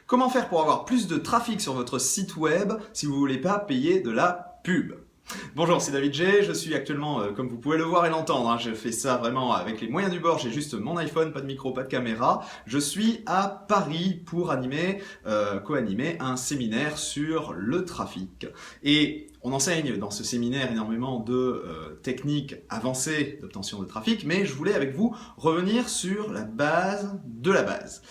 Comment faire pour avoir plus de trafic sur votre site web si vous ne voulez pas payer de la pub? Bonjour, c'est David G, je suis actuellement, comme vous pouvez le voir et l'entendre, je fais ça vraiment avec les moyens du bord, j'ai juste mon iPhone, pas de micro, pas de caméra. Je suis à Paris pour co-animer un séminaire sur le trafic. Et on enseigne dans ce séminaire énormément de techniques avancées d'obtention de trafic, mais je voulais avec vous revenir sur la base de la base.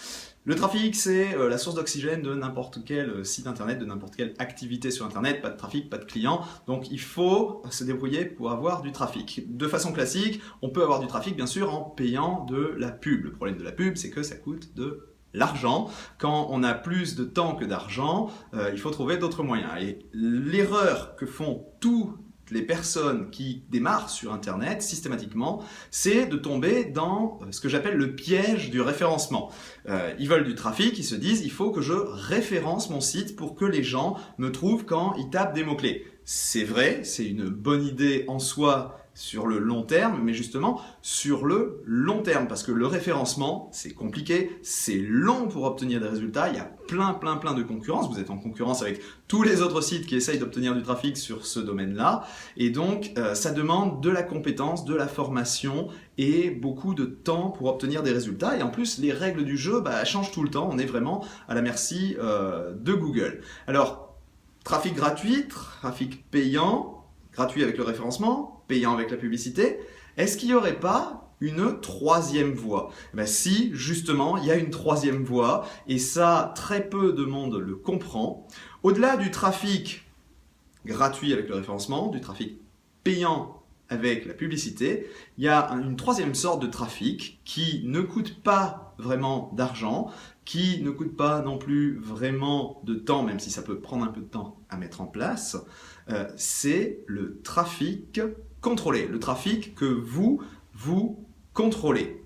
Le trafic, c'est la source d'oxygène de n'importe quel site internet, de n'importe quelle activité sur internet, pas de trafic, pas de clients. Donc il faut se débrouiller pour avoir du trafic. De façon classique, on peut avoir du trafic bien sûr en payant de la pub. Le problème de la pub, c'est que ça coûte de l'argent. Quand on a plus de temps que d'argent, il faut trouver d'autres moyens. Et l'erreur que font tous les personnes qui démarrent sur Internet systématiquement, c'est de tomber dans ce que j'appelle le piège du référencement. Ils veulent du trafic, ils se disent il faut que je référence mon site pour que les gens me trouvent quand ils tapent des mots-clés. C'est vrai, c'est une bonne idée en soi sur le long terme, mais justement sur le long terme, parce que le référencement, c'est compliqué, c'est long pour obtenir des résultats, il y a plein de concurrence, vous êtes en concurrence avec tous les autres sites qui essayent d'obtenir du trafic sur ce domaine-là, et donc ça demande de la compétence, de la formation et beaucoup de temps pour obtenir des résultats, et en plus les règles du jeu changent tout le temps, on est vraiment à la merci de Google. Alors, trafic gratuit, trafic payant, gratuit avec le référencement, payant avec la publicité, est-ce qu'il n'y aurait pas une troisième voie? Si, justement, il y a une troisième voie, et ça, très peu de monde le comprend. Au-delà du trafic gratuit avec le référencement, du trafic payant avec la publicité, il y a une troisième sorte de trafic qui ne coûte pas vraiment d'argent, qui ne coûte pas non plus vraiment de temps, même si ça peut prendre un peu de temps à mettre en place, c'est le trafic contrôlé, le trafic que vous contrôlez.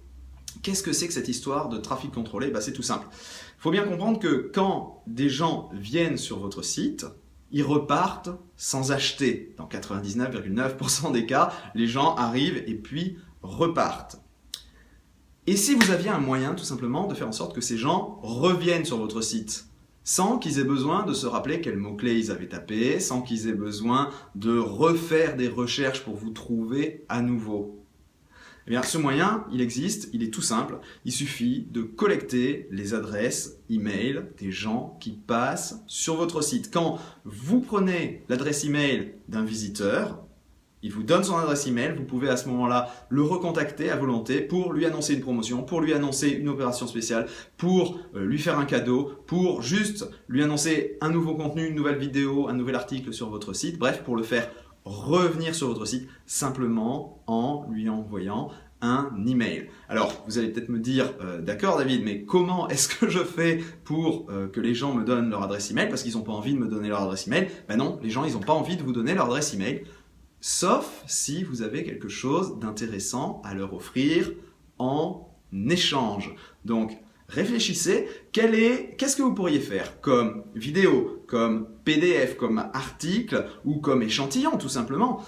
Qu'est-ce que c'est que cette histoire de trafic contrôlé? C'est tout simple. Il faut bien comprendre que quand des gens viennent sur votre site, ils repartent sans acheter. Dans 99,9% des cas, les gens arrivent et puis repartent. Et si vous aviez un moyen tout simplement de faire en sorte que ces gens reviennent sur votre site, sans qu'ils aient besoin de se rappeler quels mots-clés ils avaient tapés, sans qu'ils aient besoin de refaire des recherches pour vous trouver à nouveau. Eh bien, ce moyen, il existe, il est tout simple. Il suffit de collecter les adresses email des gens qui passent sur votre site. Quand vous prenez l'adresse email d'un visiteur, il vous donne son adresse email, vous pouvez à ce moment-là le recontacter à volonté pour lui annoncer une promotion, pour lui annoncer une opération spéciale, pour lui faire un cadeau, pour juste lui annoncer un nouveau contenu, une nouvelle vidéo, un nouvel article sur votre site, bref, pour le faire revenir sur votre site simplement en lui envoyant un email. Alors, vous allez peut-être me dire, d'accord David, mais comment est-ce que je fais pour que les gens me donnent leur adresse email parce qu'ils n'ont pas envie de me donner leur adresse email? Non, les gens, ils n'ont pas envie de vous donner leur adresse email. Sauf si vous avez quelque chose d'intéressant à leur offrir en échange. Donc, réfléchissez, qu'est-ce que vous pourriez faire comme vidéo, comme PDF, comme article ou comme échantillon tout simplement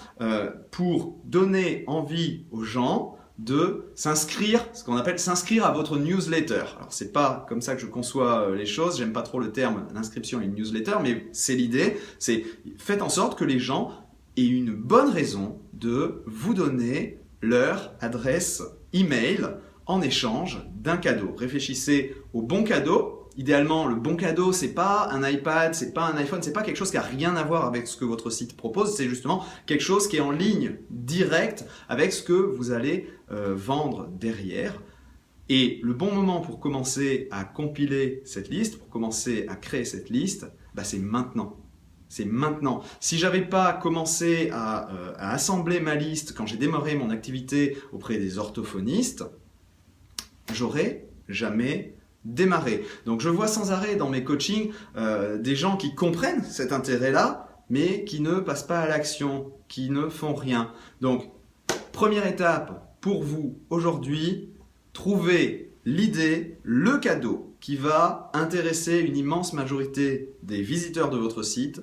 pour donner envie aux gens de s'inscrire, ce qu'on appelle s'inscrire à votre newsletter. Alors c'est pas comme ça que je conçois les choses, j'aime pas trop le terme d'inscription à une newsletter, mais c'est l'idée, c'est faites en sorte que les gens et une bonne raison de vous donner leur adresse email en échange d'un cadeau. Réfléchissez au bon cadeau. Idéalement, le bon cadeau, c'est pas un iPad, c'est pas un iPhone, c'est pas quelque chose qui a rien à voir avec ce que votre site propose, c'est justement quelque chose qui est en ligne directe avec ce que vous allez vendre derrière. Et le bon moment pour commencer à compiler cette liste, pour commencer à créer cette liste, c'est maintenant. C'est maintenant. Si j'avais pas commencé à assembler ma liste quand j'ai démarré mon activité auprès des orthophonistes, j'aurais jamais démarré. Donc je vois sans arrêt dans mes coachings des gens qui comprennent cet intérêt-là, mais qui ne passent pas à l'action, qui ne font rien. Donc, première étape pour vous aujourd'hui, trouvez l'idée, le cadeau qui va intéresser une immense majorité des visiteurs de votre site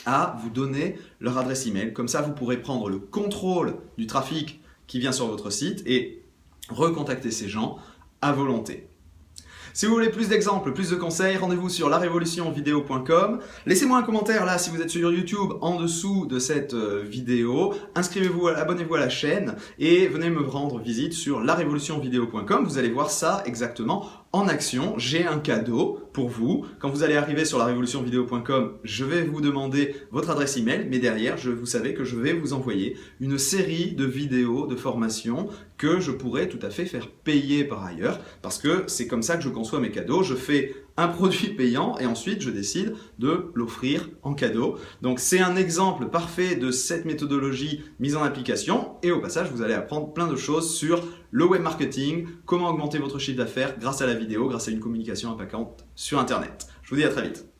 à vous donner leur adresse email. Comme ça, vous pourrez prendre le contrôle du trafic qui vient sur votre site et recontacter ces gens à volonté. Si vous voulez plus d'exemples, plus de conseils, rendez-vous sur larévolutionvideo.com. Laissez-moi un commentaire là si vous êtes sur YouTube en dessous de cette vidéo. Inscrivez-vous, abonnez-vous à la chaîne et venez me rendre visite sur larévolutionvideo.com. Vous allez voir ça exactement en action. J'ai un cadeau pour vous. Quand vous allez arriver sur larévolutionvideo.com, je vais vous demander votre adresse email, mais derrière, vous savez que je vais vous envoyer une série de vidéos de formation que je pourrais tout à fait faire payer par ailleurs, parce que c'est comme ça que je conçois mes cadeaux. Je fais un produit payant et ensuite je décide de l'offrir en cadeau. Donc c'est un exemple parfait de cette méthodologie mise en application et au passage vous allez apprendre plein de choses sur le web marketing, comment augmenter votre chiffre d'affaires grâce à la vidéo, grâce à une communication impactante sur Internet. Je vous dis à très vite.